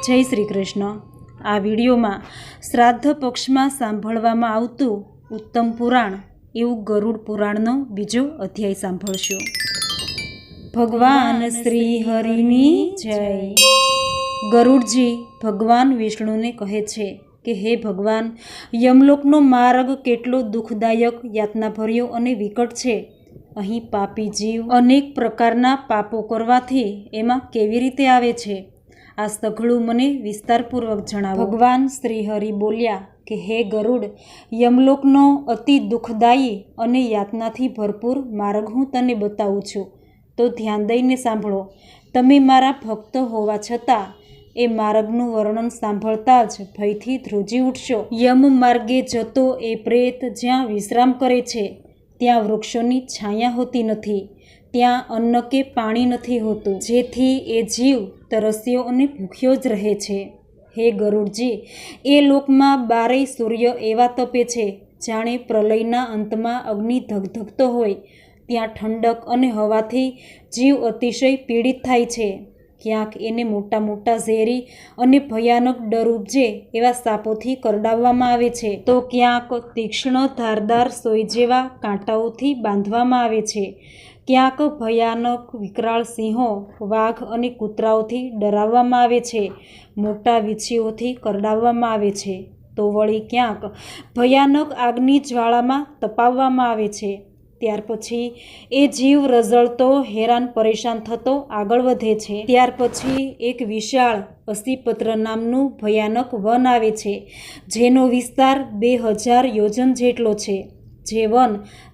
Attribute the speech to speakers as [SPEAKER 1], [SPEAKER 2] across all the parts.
[SPEAKER 1] જય શ્રી કૃષ્ણ। આ વિડીયોમાં શ્રાદ્ધ પક્ષમાં સાંભળવામાં આવતું ઉત્તમ પુરાણ એવું ગરુડ પુરાણનો બીજો અધ્યાય સાંભળશો। ભગવાન શ્રી હરિની જય। ગરુડજી ભગવાન વિષ્ણુને કહે છે કે હે ભગવાન, યમલોકનો માર્ગ કેટલો દુઃખદાયક, યાતનાભર્યો અને વિકટ છે। અહીં પાપી જીવ અનેક પ્રકારના પાપો કરવાથી એમાં કેવી રીતે આવે છે? આ સઘળું મને વિસ્તારપૂર્વક જણાવો। ભગવાન શ્રી હરિ બોલ્યા કે હે ગરુડ, યમલોકનો અતિ દુઃખદાયી અને યાતનાથી ભરપૂર માર્ગ હું તને બતાવું છું, તો ધ્યાન દઈને સાંભળો। તમે મારા ભક્ત હોવા છતાં એ માર્ગનું વર્ણન સાંભળતા જ ભયથી ધ્રુજી ઉઠશો। યમ માર્ગે જતો એ પ્રેત જ્યાં વિશ્રામ કરે છે, ત્યાં વૃક્ષોની છાયા હોતી નથી, ત્યાં અન્ન કે પાણી નથી હોતું, જેથી એ જીવ તરસ્યો અને ભૂખ્યો જ રહે છે। હે ગરુડજી, એ લોકમાં 12 સૂર્ય એવા તપે છે જાણે પ્રલયના અંતમાં અગ્નિ ધગધગતો હોય। ત્યાં ઠંડક અને હવાથી જીવ અતિશય પીડિત થાય છે। ક્યાંક એને મોટા મોટા ઝેરી અને ભયાનક ડર ઉપજે એવા સાપોથી કરડાવવામાં આવે છે, તો ક્યાંક તીક્ષ્ણ ધારદાર સોય જેવા કાંટાઓથી બાંધવામાં આવે છે, ક્યાંક ભયાનક વિકરાળ સિંહો, વાઘ અને કૂતરાઓથી ડરાવવામાં આવે છે, મોટા વીંછીઓથી કરડાવવામાં આવે છે, તો વળી ક્યાંક ભયાનક આગની જ્વાળામાં તપાવવામાં આવે છે। ત્યાર પછી એ જીવ રઝળતો, હેરાન પરેશાન થતો આગળ વધે છે। ત્યાર પછી એક વિશાળ અસીપત્ર નામનું ભયાનક વન આવે છે, જેનો વિસ્તાર 2000 યોજન જેટલો છે। જે વન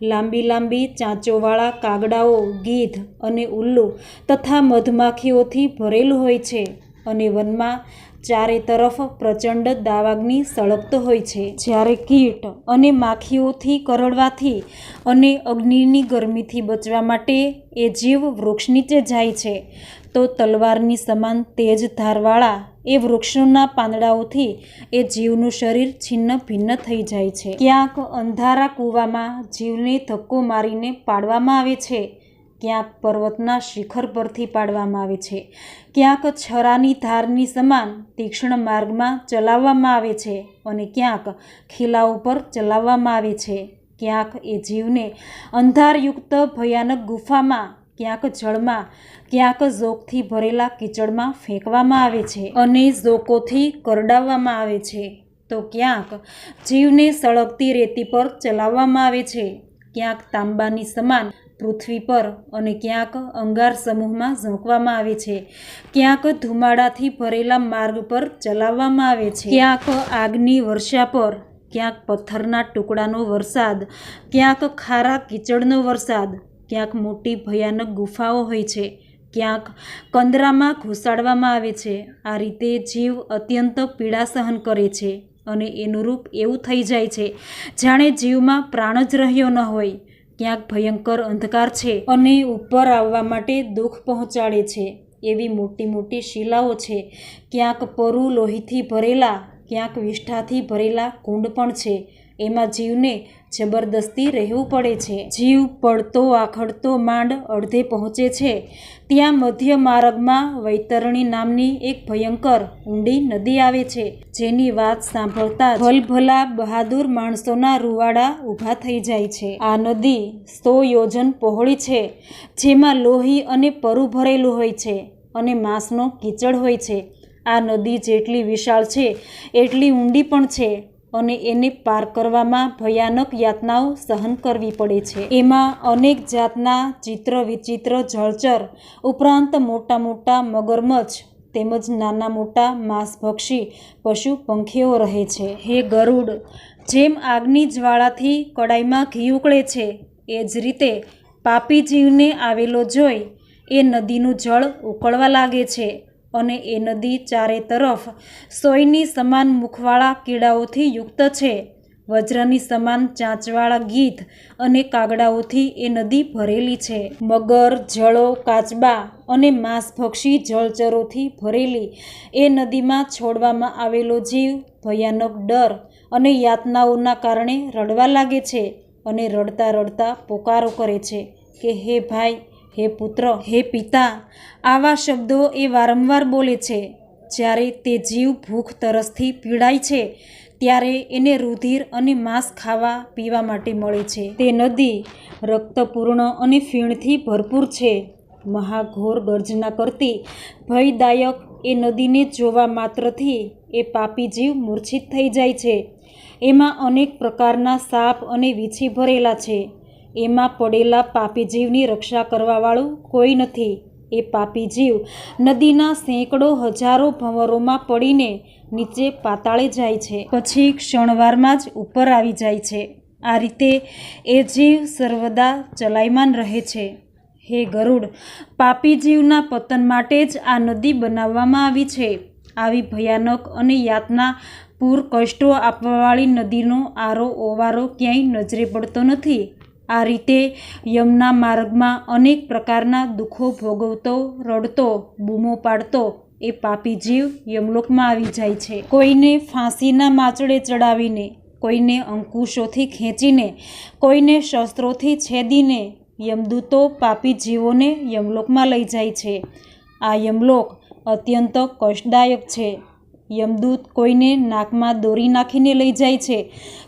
[SPEAKER 1] લાંબી લાંબી ચાંચોવાળા કાગડાઓ, ગીધ અને ઉલ્લુ તથા મધમાખીઓથી ભરેલું હોય છે, અને વનમાં ચારે તરફ પ્રચંડ દાવાગ્નિ સળગતો હોય છે। જ્યારે કીટ અને માખીઓથી કરડવાથી અને અગ્નિની ગરમીથી બચવા માટે એ જીવ વૃક્ષ નીચે જાય છે, તો તલવારની સમાન તેજ ધારવાળા એ વૃક્ષોના પાંદડાઓથી એ જીવનું શરીર છિન્ન ભિન્ન થઈ જાય છે। ક્યાંક અંધારા કૂવામાં જીવને ધક્કો મારીને પાડવામાં આવે છે, ક્યાંક પર્વતના શિખર પરથી પાડવામાં આવે છે, ક્યાંક છરાની ધારની સમાન તીક્ષ્ણ માર્ગમાં ચલાવવામાં આવે છે, અને ક્યાંક ખીલા ઉપર ચલાવવામાં આવે છે, ક્યાંક એ જીવને અંધારયુક્ત ભયાનક ગુફામાં, ક્યાંક જળમાં, ક્યાંક ઝોકથી ભરેલા કીચડમાં ફેંકવામાં આવે છે અને ઝોકોથી કરડાવવામાં આવે છે, તો ક્યાંક જીવને સળગતી રેતી પર ચલાવવામાં આવે છે, ક્યાંક તાંબાની સમાન પૃથ્વી પર, અને ક્યાંક અંગાર સમૂહમાં ઝોંકવામાં આવે છે, ક્યાંક ધુમાડાથી ભરેલા માર્ગ પર ચલાવવામાં આવે છે, ક્યાંક આગની વર્ષા પર, ક્યાંક પથ્થરના ટુકડાનો વરસાદ, ક્યાંક ખારા કીચડનો વરસાદ, ક્યાંક મોટી ભયાનક ગુફાઓ હોય છે, ક્યાંક કંદરામાં ઘુસાડવામાં આવે છે। આ રીતે જીવ અત્યંત પીડા સહન કરે છે, અને એનું રૂપ એવું થઈ જાય છે જાણે જીવમાં પ્રાણ જ રહ્યો ન હોય। ક્યાંક ભયંકર અંધકાર છે અને ઉપર આવવા માટે દુઃખ પહોંચાડે છે એવી મોટી મોટી શિલાઓ છે, ક્યાંક પરુ લોહીથી ભરેલા, ક્યાંક વિષ્ઠાથી ભરેલા કુંડ પણ છે। એમાં જીવને જબરદસ્તી રહેવું પડે છે। જીવ પડતો આખડતો માંડ અડધે પહોંચે છે, ત્યાં મધ્ય માર્ગમાં વૈતરણી નામની એક ભયંકર ઊંડી નદી આવે છે, જેની વાત સાંભળતા ભલભલા બહાદુર માણસોના રૂવાડા ઊભા થઈ જાય છે। આ નદી 100 યોજન પહોળી છે, જેમાં લોહી અને પરુ ભરેલું હોય છે, અને માંસનો કીચડ હોય છે। આ નદી જેટલી વિશાળ છે એટલી ઊંડી પણ છે, અને એને પાર કરવામાં ભયાનક યાતનાઓ સહન કરવી પડે છે। એમાં અનેક જાતના ચિત્ર વિચિત્ર જળચર ઉપરાંત મોટા મોટા મગરમચ્છ તેમજ નાના મોટા માંસભક્ષી પશુ પંખીઓ રહે છે। હે ગરુડ, જેમ આગની જ્વાળાથી કડાઈમાં ઘી ઉકળે છે, એ જ રીતે પાપી જીવને આવેલો જોઈ એ નદીનું જળ ઉકળવા લાગે છે, અને એ નદી ચારે તરફ સોયની સમાન મુખવાળા કીડાઓથી યુક્ત છે। વજ્રની સમાન ચાંચવાળા ગીધ અને કાગડાઓથી એ નદી ભરેલી છે। મગર, જળો, કાચબા અને માંસભક્ષી જળચરોથી ભરેલી એ નદીમાં છોડવામાં આવેલો જીવ ભયાનક ડર અને યાતનાઓના કારણે રડવા લાગે છે, અને રડતા રડતા પોકારો કરે છે કે હે ભાઈ, હે પુત્ર, હે પિતા। આવા શબ્દો એ વારંવાર બોલે છે, જ્યારે તે જીવ ભૂખ તરસથી પીડાય છે ત્યારે એને રુધિર અને માંસ ખાવા પીવા માટે મળે છે. તે નદી રક્તપૂર્ણ અને ફીણથી ભરપૂર છે. મહાઘોર ગર્જના કરતી ભયદાયક એ નદીને જોવા માત્રથી એ પાપી જીવ મૂર્છિત થઈ જાય છે. એમાં અનેક પ્રકારના સાપ અને વીછી ભરેલા છે. એમાં પડેલા પાપી જીવની રક્ષા કરવાવાળું કોઈ નથી. એ પાપી જીવ નદીના સેંકડો હજારો ભંવરોમાં પડીને નીચે પાતાળે જાય છે, પછી ક્ષણવારમાં જ ઉપર આવી જાય છે. આ રીતે એ જીવ સર્વદા ચલાયમાન રહે છે. હે ગરુડ, પાપી જીવના પતન માટે જ આ નદી બનાવવામાં આવી છે. આવી ભયાનક અને યાતના પૂર કષ્ટો આપવાવાળી નદીનો આરો ઓવારો ક્યાંય નજરે પડતો નથી. આ રીતે યમના માર્ગમાં અનેક પ્રકારના દુઃખો ભોગવતો, રડતો, બૂમો પાડતો એ પાપી જીવ યમલોકમાં આવી જાય છે. કોઈને ફાંસીના માચડે ચડાવીને, કોઈને અંકુશોથી ખેંચીને, કોઈને શસ્ત્રોથી છેદીને યમદૂતો પાપી જીવોને યમલોકમાં લઈ જાય છે. આ યમલોક અત્યંત કષ્ટદાયક છે. યમદૂત કોઈને નાકમાં દોરી નાખીને લઈ જાય છે,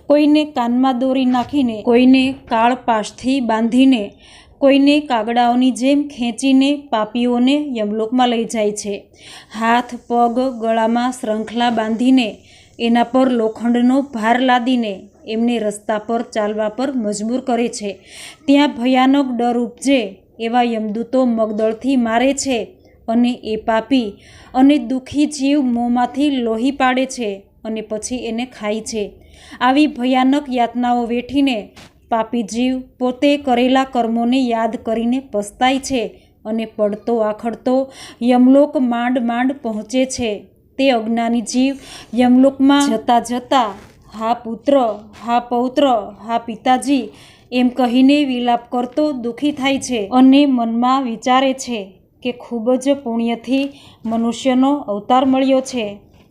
[SPEAKER 1] કોઈને કાનમાં દોરી નાખીને, કોઈને કાળપાશથી બાંધીને, કોઈને કાગડાઓની જેમ ખેંચીને પાપીઓને યમલોકમાં લઈ જાય છે. હાથ પગ ગળામાં શૃંખલા બાંધીને, એના પર લોખંડનો ભાર લાદીને એમને રસ્તા પર ચાલવા પર મજબૂર કરે છે. ત્યાં ભયાનક ડર ઉપજે એવા યમદૂતો મગદળથી મારે છે અને એ પાપી અને દુઃખી જીવ મોંમાંથી લોહી પાડે છે અને પછી એને ખાય છે. આવી ભયાનક યાતનાઓ વેઠીને પાપી જીવ પોતે કરેલા કર્મોને યાદ કરીને પસ્તાય છે અને પડતો આખડતો યમલોક માંડ માંડ પહોંચે છે. તે અજ્ઞાની જીવ યમલોકમાં જતા જતા હા પુત્ર, હા પૌત્ર, હા પિતાજી એમ કહીને વિલાપ કરતો દુઃખી થાય છે અને મનમાં વિચારે છે કે ખૂબ જ પુણ્યથી મનુષ્યનો અવતાર મળ્યો છે.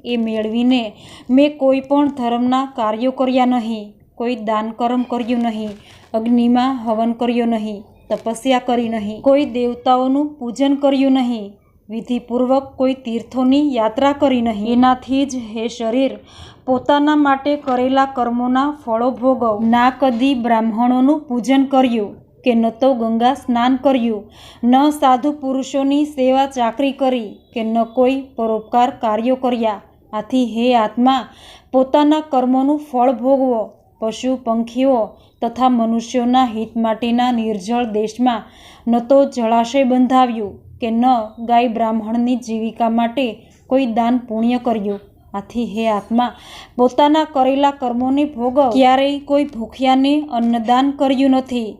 [SPEAKER 1] એ મેળવીને મેં કોઈ પણ ધર્મના કાર્યો કર્યા નહીં, કોઈ દાન કર્મ કર્યું નહીં, અગ્નિમાં હવન કર્યો નહીં, તપસ્યા કરી નહીં, કોઈ દેવતાઓનું પૂજન કર્યું નહીં, વિધિપૂર્વક કોઈ તીર્થોની યાત્રા કરી નહીં. એનાથી જ હે શરીર પોતાના માટે કરેલા કર્મોના ફળો ભોગવ. ના કદી બ્રાહ્મણોનું પૂજન કર્યું કે ન તો ગંગા સ્નાન કર્યું, ન સાધુ પુરુષોની સેવા ચાકરી કરી કે ન કોઈ પરોપકાર કાર્યો કર્યા. આથી હે આત્મા, પોતાના કર્મોનું ફળ ભોગવો. પશુ પંખીઓ તથા મનુષ્યોના હિત માટેના નિર્જળ દેશમાં ન તો જળાશય બંધાવ્યું કે ન ગાય બ્રાહ્મણની જીવિકા માટે કોઈ દાન પુણ્ય કર્યું. આથી હે આત્મા, પોતાના કરેલા કર્મોને ભોગવ. ક્યારેય કોઈ ભૂખ્યાને અન્નદાન કર્યું નથી,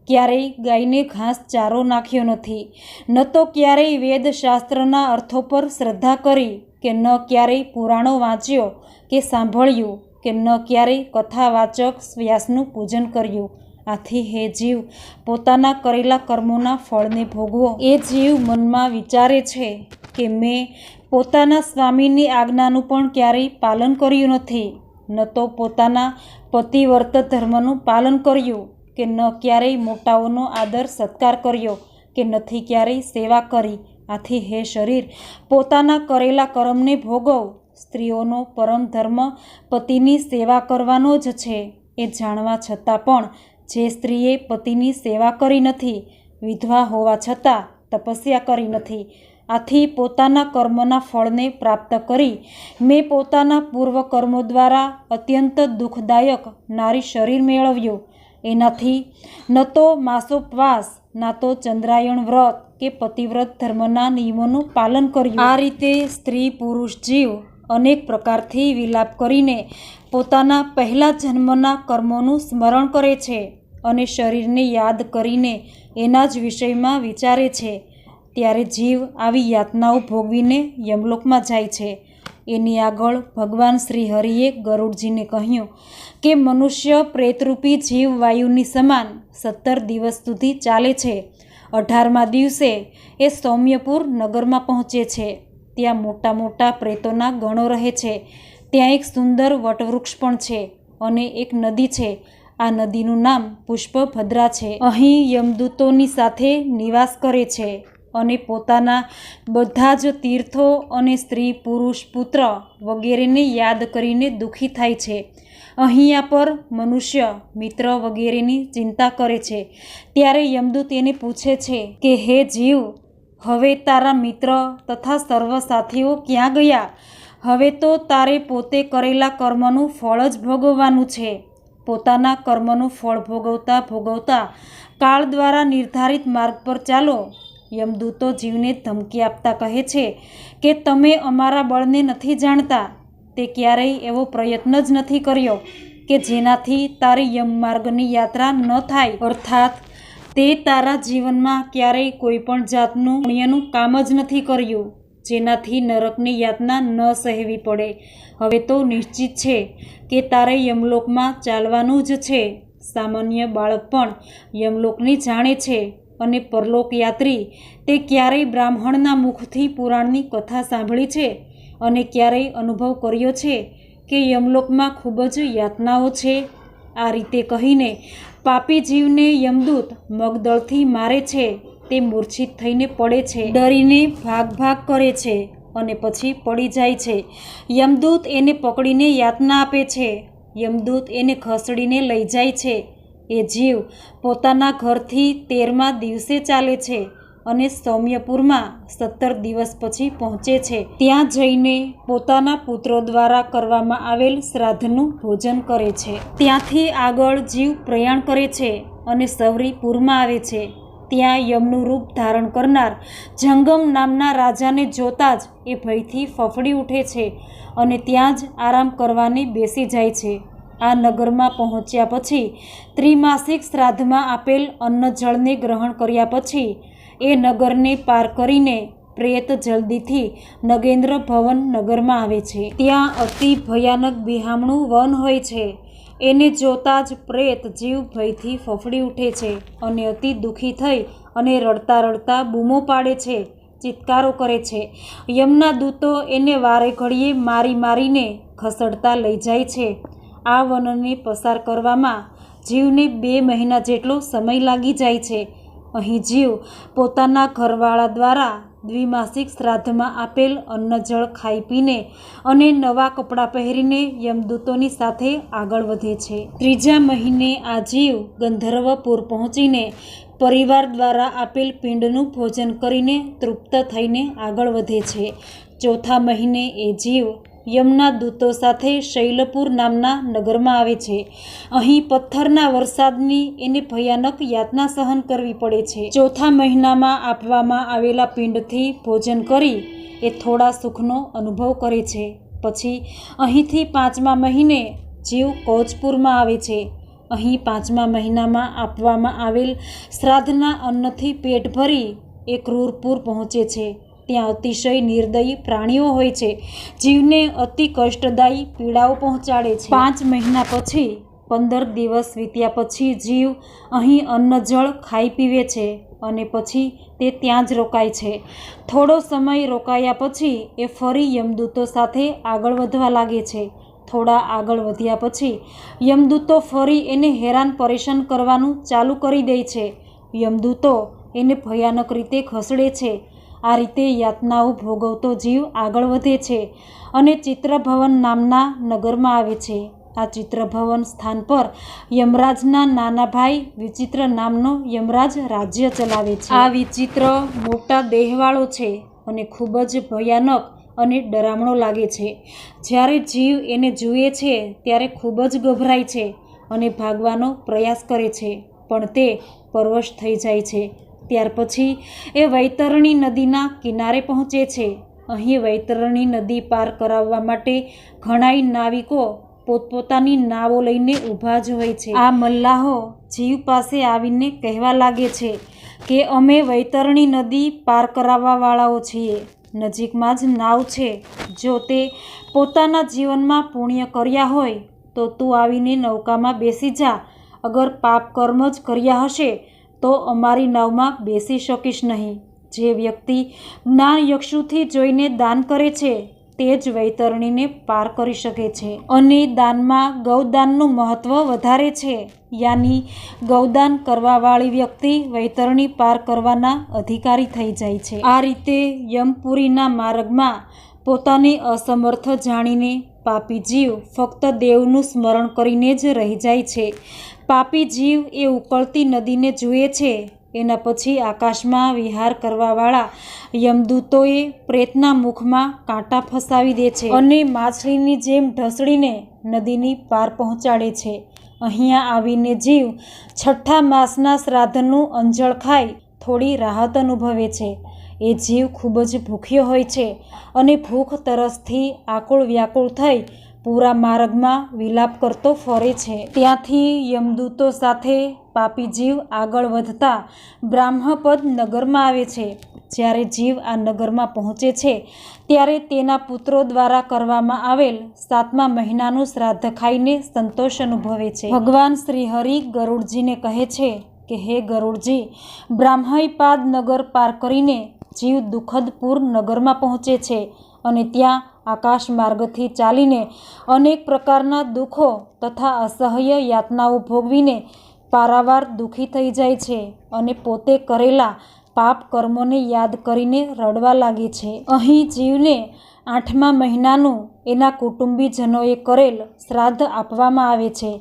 [SPEAKER 1] ક્યારેય ગાયને ઘાસ ચારો નાખ્યો નથી, ન તો ક્યારેય વેદશાસ્ત્રના અર્થો પર શ્રદ્ધા કરી કે ન ક્યારેય પુરાણો વાંચ્યો કે સાંભળ્યું કે ન ક્યારેય કથાવાચક વ્યાસનું પૂજન કર્યું. આથી હે જીવ પોતાના કરેલા કર્મોના ફળને ભોગવો. એ જીવ મનમાં વિચારે છે કે મેં પોતાના સ્વામીની આજ્ઞાનું પણ ક્યારેય પાલન કર્યું નથી, ન તો પોતાના પતિવ્રત ધર્મનું પાલન કર્યું કે ન ક્યારેય મોટાઓનો આદર સત્કાર કર્યો કે નથી ક્યારેય સેવા કરી. આથી હે શરીર પોતાના કરેલા કર્મને ભોગવ. સ્ત્રીઓનો પરમ ધર્મ પતિની સેવા કરવાનો જ છે. એ જાણવા છતાં પણ જે સ્ત્રીએ પતિની સેવા કરી નથી, વિધવા હોવા છતાં તપસ્યા કરી નથી, આથી પોતાના કર્મના ફળને પ્રાપ્ત કરી મેં પોતાના પૂર્વ કર્મો દ્વારા અત્યંત દુઃખદાયક નારી શરીર મેળવ્યું. એનાથી ન તો માસોપવાસ, ના તો ચંદ્રાયણ વ્રત કે પતિવ્રત ધર્મના નિયમોનું પાલન કર્યું. આ રીતે સ્ત્રી પુરુષ જીવ અનેક પ્રકારથી વિલાપ કરીને પોતાના પહેલા જન્મના કર્મોનું સ્મરણ કરે છે અને શરીરને યાદ કરીને એના જ વિષયમાં વિચારે છે. ત્યારે જીવ આવી યાતનાઓ ભોગવીને યમલોકમાં જાય છે. એની આગળ ભગવાન શ્રી હરિએ ગરુડજીને કહ્યું કે મનુષ્ય પ્રેતરૂપી જીવ વાયુની સમાન 17 દિવસ સુધી ચાલે છે. 18મા દિવસે એ સૌમ્યપુર નગરમાં પહોંચે છે. ત્યાં મોટા મોટા પ્રેતોના ગણો રહે છે. ત્યાં એક સુંદર વટવૃક્ષ પણ છે અને એક નદી છે. આ નદીનું નામ પુષ્પભદ્રા છે. અહીં યમદૂતોની સાથે નિવાસ કરે છે અને પોતાના બધા જ તીર્થો અને સ્ત્રી પુરુષ પુત્ર વગેરેને યાદ કરીને દુઃખી થાય છે. અહીંયા પર મનુષ્ય મિત્ર વગેરેની ચિંતા કરે છે. ત્યારે યમદૂત એને પૂછે છે કે હે જીવ, હવે તારા મિત્ર તથા સર્વ સાથીઓ ક્યાં ગયા? હવે તો તારે પોતે કરેલા કર્મનું ફળ જ ભોગવવાનું છે. પોતાના કર્મનું ફળ ભોગવતા ભોગવતા કાળ દ્વારા નિર્ધારિત માર્ગ પર ચાલો. યમદૂતો જીવને ધમકી આપતા કહે છે કે તમે અમારા બળને નથી જાણતા. તે ક્યારેય એવો પ્રયત્ન જ નથી કર્યો કે જેનાથી તારી યમમાર્ગની યાત્રા ન થાય, અર્થાત તે તારા જીવનમાં ક્યારેય કોઈ પણ જાતનું પુણ્યનું કામ જ નથી કર્યું જેનાથી નરકની યાતના ન સહેવી પડે. હવે તો નિશ્ચિત છે કે તારે યમલોકમાં ચાલવાનું જ છે. સામાન્ય બાળક પણ યમલોકની જાણે છે અને પરલોક યાત્રી તે ક્યારેય બ્રાહ્મણના મુખથી પુરાણની કથા સાંભળી છે અને ક્યારેય અનુભવ કર્યો છે કે યમલોકમાં ખૂબ જ યાતનાઓ છે? આ રીતે કહીને પાપી જીવને યમદૂત મગદળથી મારે છે. તે મૂર્છિત થઈને પડે છે, ડરીને ભાગ કરે છે અને પછી પડી જાય છે. યમદૂત એને પકડીને યાતના આપે છે. યમદૂત એને ખસડીને લઈ જાય છે. એ જીવ પોતાના ઘરથી 13મા દિવસે ચાલે છે અને સૌમ્યપુરમાં 17 દિવસ પછી પહોંચે છે. ત્યાં જઈને પોતાના પુત્રો દ્વારા કરવામાં આવેલ શ્રાદ્ધનું ભોજન કરે છે. ત્યાંથી આગળ જીવ પ્રયાણ કરે છે અને સૌરીપુરમાં આવે છે. ત્યાં યમનું રૂપ ધારણ કરનાર જંગમ નામના રાજાને જોતાં જ એ ભયથી ફફડી ઉઠે છે અને ત્યાં જ આરામ કરવાને બેસી જાય છે. આ નગરમાં પહોંચ્યા પછી ત્રિમાસિક શ્રાદ્ધમાં આપેલ અન્ન જળને ગ્રહણ કર્યા પછી એ નગરને પાર કરીને પ્રેત જલ્દીથી નગેન્દ્ર ભવન નગરમાં આવે છે. ત્યાં અતિ ભયાનક બિહામણું વન હોય છે. એને જોતાં જ પ્રેત જીવ ભયથી ફફડી ઉઠે છે અને અતિ દુઃખી થઈ અને રડતા રડતા બૂમો પાડે છે, ચિત્કારો કરે છે. યમના દૂતો એને વારે ઘડીએ મારીને ખસેડતા લઈ જાય છે. આ વનને પસાર કરવામાં જીવને 2 મહિના જેટલો સમય લાગી જાય છે. અહીં જીવ પોતાના ઘરવાળા દ્વારા દ્વિમાસિક શ્રાદ્ધમાં આપેલ અન્ન જળ ખાઈ પીને અને નવા કપડાં પહેરીને યમદૂતોની સાથે આગળ વધે છે. 3જા મહિને આ જીવ ગંધર્વપુર પહોંચીને પરિવાર દ્વારા આપેલ પિંડનું ભોજન કરીને તૃપ્ત થઈને આગળ વધે છે. 4થા મહિને એ જીવ યમના દૂતો સાથે શૈલપુર નામના નગરમાં આવે છે. અહીં પથ્થરના વરસાદની એને ભયાનક યાતના સહન કરવી પડે છે. 4થા મહિનામાં આપવામાં આવેલા પિંડથી ભોજન કરી એ થોડા સુખનો અનુભવ કરે છે. પછી અહીંથી 5મા મહિને જીવ કૌચપુરમાં આવે છે. અહીં 5મા મહિનામાં આપવામાં આવેલ શ્રાદ્ધના અન્નથી પેટ ભરી એ ક્રૂરપુર પહોંચે છે. ત્યાં અતિશય નિર્દયી પ્રાણીઓ હોય છે. જીવને અતિ કષ્ટદાયી પીડાઓ પહોંચાડે છે. 5 મહિના પછી 15 દિવસ વીત્યા પછી જીવ અહીં અન્ન જળ ખાઈ પીવે છે અને પછી તે ત્યાં જ રોકાય છે. થોડો સમય રોકાયા પછી એ ફરી યમદૂતો સાથે આગળ વધવા લાગે છે. થોડા આગળ વધ્યા પછી યમદૂતો ફરી એને હેરાન પરેશાન કરવાનું ચાલુ કરી દે છે. યમદૂતો એને ભયાનક રીતે ખસેડે છે. આ રીતે યાતનાઓ ભોગવતો જીવ આગળ વધે છે અને ચિત્રભવન નામના નગરમાં આવે છે. આ ચિત્રભવન સ્થાન પર યમરાજના નાના ભાઈ વિચિત્ર નામનો યમરાજ રાજ્ય ચલાવે છે. આ વિચિત્ર મોટા દેહવાળો છે અને ખૂબ જ ભયાનક અને ડરામણો લાગે છે. જ્યારે જીવ એને જુએ છે ત્યારે ખૂબ જ ગભરાય છે અને ભાગવાનો પ્રયાસ કરે છે, પણ તે પરવશ થઈ જાય છે. ત્યાર પછી એ વૈતરણી નદીના કિનારે પહોંચે છે. અહીં વૈતરણી નદી પાર કરાવવા માટે ઘણાય નાવિકો પોતપોતાની નાવો લઈને ઊભા જ હોય છે. આ મલ્લાહો જીવ પાસે આવીને કહેવા લાગે છે કે અમે વૈતરણી નદી પાર કરાવવાવાળાઓ છીએ. નજીકમાં જ નાવ છે. જો તે પોતાના જીવનમાં પુણ્ય કર્યા હોય તો તું આવીને નૌકામાં બેસી જા. અગર પાપ કર્મ જ કર્યા હશે તો અમારી નાવમાં બેસી શકીશ નહીં. જે વ્યક્તિ જ્ઞાનયક્ષુથી જોઈને દાન કરે છે તે જ વૈતરણીને પાર કરી શકે છે અને દાનમાં ગૌદાનનું મહત્વ વધારે છે. યાની ગૌદાન કરવાવાળી વ્યક્તિ વૈતરણી પાર કરવાના અધિકારી થઈ જાય છે. આ રીતે યમપુરીના માર્ગમાં પોતાની અસમર્થ જાણીને પાપી જીવ ફક્ત દેવનું સ્મરણ કરીને જ રહી જાય છે. પાપી જીવ એ ઉકળતી નદીને જુએ છે. એના પછી આકાશમાં વિહાર કરવાવાળા યમદૂતોએ પ્રેતના મુખમાં કાંટા ફસાવી દે છે અને માછલીની જેમ ઢસડીને નદીની પાર પહોંચાડે છે. અહીંયા આવીને જીવ છઠ્ઠા માસના શ્રાદ્ધનું અંજળ ખાઈ થોડી રાહત અનુભવે છે. એ જીવ ખૂબ જ ભૂખ્યો હોય છે અને ભૂખ તરસથી આકુળ વ્યાકુળ થઈ પૂરા માર્ગમાં વિલાપ કરતો ફરે છે. ત્યાંથી યમદૂતો સાથે પાપી જીવ આગળ વધતા બ્રાહ્મપદ નગરમાં આવે છે. જ્યારે જીવ આ નગરમાં પહોંચે છે ત્યારે તેના પુત્રો દ્વારા કરવામાં આવેલ 7મા મહિનાનું શ્રાદ્ધ ખાઈને સંતોષ અનુભવે છે. ભગવાન શ્રી હરિ ગરુડજીને કહે છે કે હે ગરુડજી, બ્રાહ્મયપાદ નગર પાર કરીને જીવ દુઃખદપુર નગરમાં પહોંચે છે અને ત્યાં આકાશ માર્ગથી ચાલીને અનેક પ્રકારના દુઃખો તથા અસહ્ય યાતનાઓ ભોગવીને પારાવાર દુઃખી થઈ જાય છે અને પોતે કરેલા પાપ કર્મોને યાદ કરીને રડવા લાગે છે. અહીં જીવને 8મા મહિનાનું એના કુટુંબીજનોએ કરેલ શ્રાદ્ધ આપવામાં આવે છે.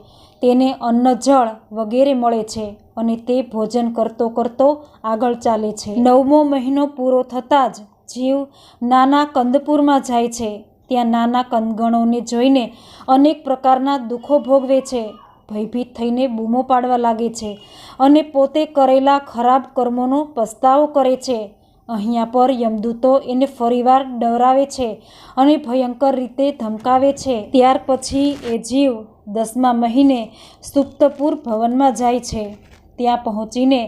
[SPEAKER 1] તેને અન્ન જળ વગેરે મળે છે અને તે ભોજન કરતો કરતો આગળ ચાલે છે. 9મો મહિનો પૂરો થતાં જ જીવ નાના કંદપુરમાં જાય છે. ત્યાં નાના કંદગણોને જોઈને અનેક પ્રકારના દુઃખો ભોગવે છે. ભયભીત થઈને બૂમો પાડવા લાગે છે અને પોતે કરેલા ખરાબ કર્મોનો પસ્તાવો કરે છે. અહીંયા પર યમદૂતો એને ફરીવાર ડરાવે છે અને ભયંકર રીતે ધમકાવે છે. ત્યાર પછી એ જીવ 10મા મહિને સુપ્તપુર ભવનમાં જાય છે. ત્યાં પહોંચીને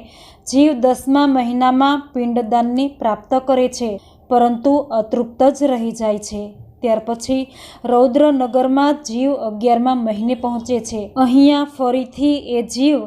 [SPEAKER 1] જીવ 10મા મહિનામાં પિંડદાનને પ્રાપ્ત કરે છે, પરંતુ અતૃપ્ત જ રહી જાય છે. ત્યાર પછી રૌદ્રનગરમાં જીવ 11મા મહિને પહોંચે છે. અહીંયા ફરીથી એ જીવ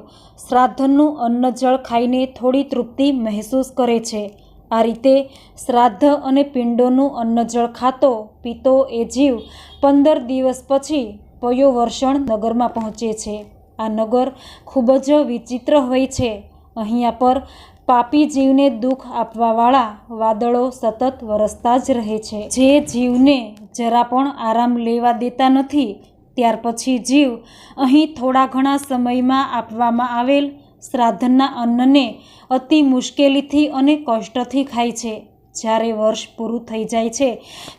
[SPEAKER 1] શ્રાદ્ધનું અન્ન જળ ખાઈને થોડી તૃપ્તિ મહેસૂસ કરે છે. આ રીતે શ્રાદ્ધ અને પિંડોનું અન્ન જળ ખાતો પીતો એ જીવ 15 દિવસ પછી પયોવર્ષણ નગરમાં પહોંચે છે. આ નગર ખૂબ જ વિચિત્ર હોય છે. અહીંયા પર પાપી જીવને દુઃખ આપવાવાળા વાદળો સતત વરસતા જ રહે છે, જે જીવને જરા પણ આરામ લેવા દેતા નથી. ત્યાર પછી જીવ અહીં થોડા ઘણા સમયમાં આપવામાં આવેલ શ્રાદ્ધના અન્નને અતિ મુશ્કેલીથી અને કષ્ટથી ખાય છે. જ્યારે વર્ષ પૂરું થઈ જાય છે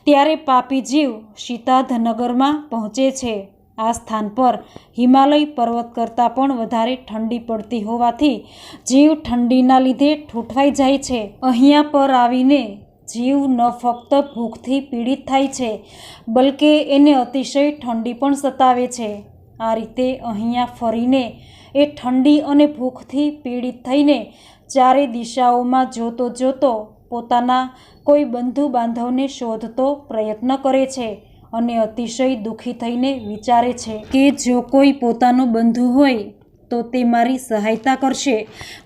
[SPEAKER 1] ત્યારે પાપી જીવ સીતાધનગરમાં પહોંચે છે. આ સ્થાન પર હિમાલય પર્વત કરતાં પણ વધારે ઠંડી પડતી હોવાથી જીવ ઠંડીના લીધે ઠૂંઠવાઈ જાય છે. અહીંયા પર આવીને જીવ ન ફક્ત ભૂખથી પીડિત થાય છે, બલકે એને અતિશય ઠંડી પણ સતાવે છે. આ રીતે અહીંયા ફરીને એ ઠંડી અને ભૂખથી પીડિત થઈને ચારે દિશાઓમાં જોતો જોતો પોતાના કોઈ બંધુ બાંધવને શોધતો પ્રયત્ન કરે છે અને અતિશય દુઃખી થઈને વિચારે છે કે જો કોઈ પોતાનો બંધુ હોય તો તે મારી સહાયતા કરશે,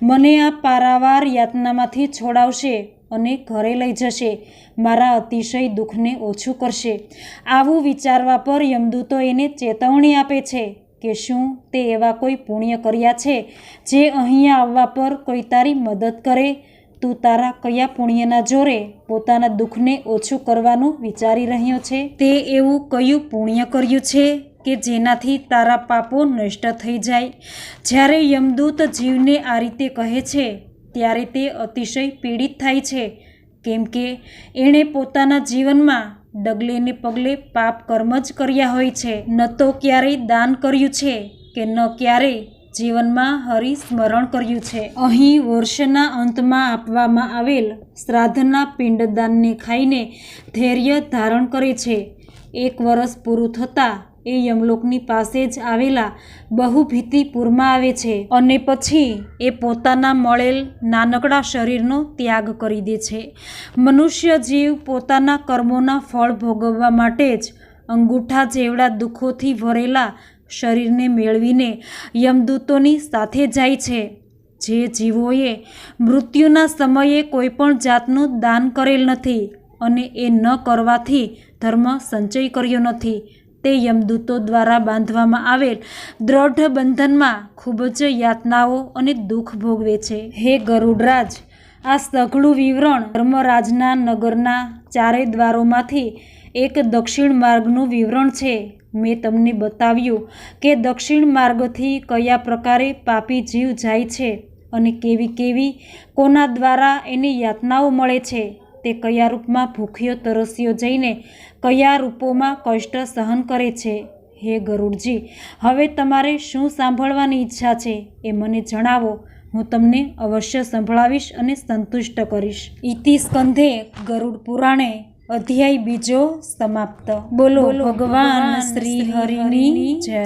[SPEAKER 1] મને આ પારાવાર યાતનામાંથી છોડાવશે અને ઘરે લઈ જશે, મારા અતિશય દુઃખને ઓછું કરશે. આવું વિચારવા પર યમદૂતો એને ચેતવણી આપે છે કે શું તે એવા કોઈ પુણ્ય કર્યા છે જે અહીંયા આવવા પર કોઈ તારી મદદ કરે? તું તારા કયા પુણ્યના જોરે પોતાના દુઃખને ઓછું કરવાનું વિચારી રહ્યો છે? તે એવું કયું પુણ્ય કર્યું છે કે જેનાથી તારા પાપો નષ્ટ થઈ જાય? જ્યારે યમદૂત જીવને આ રીતે કહે છે ત્યારે તે અતિશય પીડિત થાય છે, કેમ કે એણે પોતાના જીવનમાં ડગલે ને પગલે પાપ કર્મ જ કર્યા હોય છે. ન તો ક્યારેય દાન કર્યું છે કે ન ક્યારેય જીવનમાં હરિસ્મરણ કર્યું છે. અહીં વર્ષના અંતમાં આપવામાં આવેલ શ્રાદ્ધના પિંડદાનને ખાઈને ધૈર્ય ધારણ કરે છે. 1 વર્ષ પૂરું થતાં એ યમલોકની પાસે જ આવેલા બહુભીતિપુરમાં આવે છે અને પછી એ પોતાના મળેલ નાનકડા શરીરનો ત્યાગ કરી દે છે. મનુષ્ય જીવ પોતાના કર્મોના ફળ ભોગવવા માટે જ અંગૂઠા જેવડા દુઃખોથી ભરેલા શરીરને મેળવીને યમદૂતોની સાથે જાય છે. જે જીવોએ મૃત્યુના સમયે કોઈ પણ જાતનું દાન કરેલ નથી અને એ ન કરવાથી ધર્મ સંચય કર્યો નથી, તે યમદૂતો દ્વારા બાંધવામાં આવેલ દ્રઢ બંધનમાં ખૂબ જ યાતનાઓ અને દુઃખ ભોગવે છે. હે ગરુડરાજ, આ સઘળું વિવરણ ધર્મરાજના નગરના ચારે દ્વારોમાંથી એક દક્ષિણ માર્ગનું વિવરણ છે. મેં તમને બતાવ્યું કે દક્ષિણ માર્ગથી કયા પ્રકારે પાપી જીવ જાય છે અને કેવી કેવી કોના દ્વારા એની યાતનાઓ મળે છે, તે કયા રૂપમાં ભૂખ્યો તરસ્યો જઈને કયા રૂપોમાં કષ્ટ સહન કરે છે. હે ગરુડજી, હવે તમારે શું સાંભળવાની ઈચ્છા છે એ મને જણાવો. હું તમને અવશ્ય સંભળાવીશ અને સંતુષ્ટ કરીશ. ઇતિ સ્કંધે ગરુડ પુરાણે અધ્યાય બીજો સમાપ્ત. બોલો ભગવાન શ્રી હરિની જય.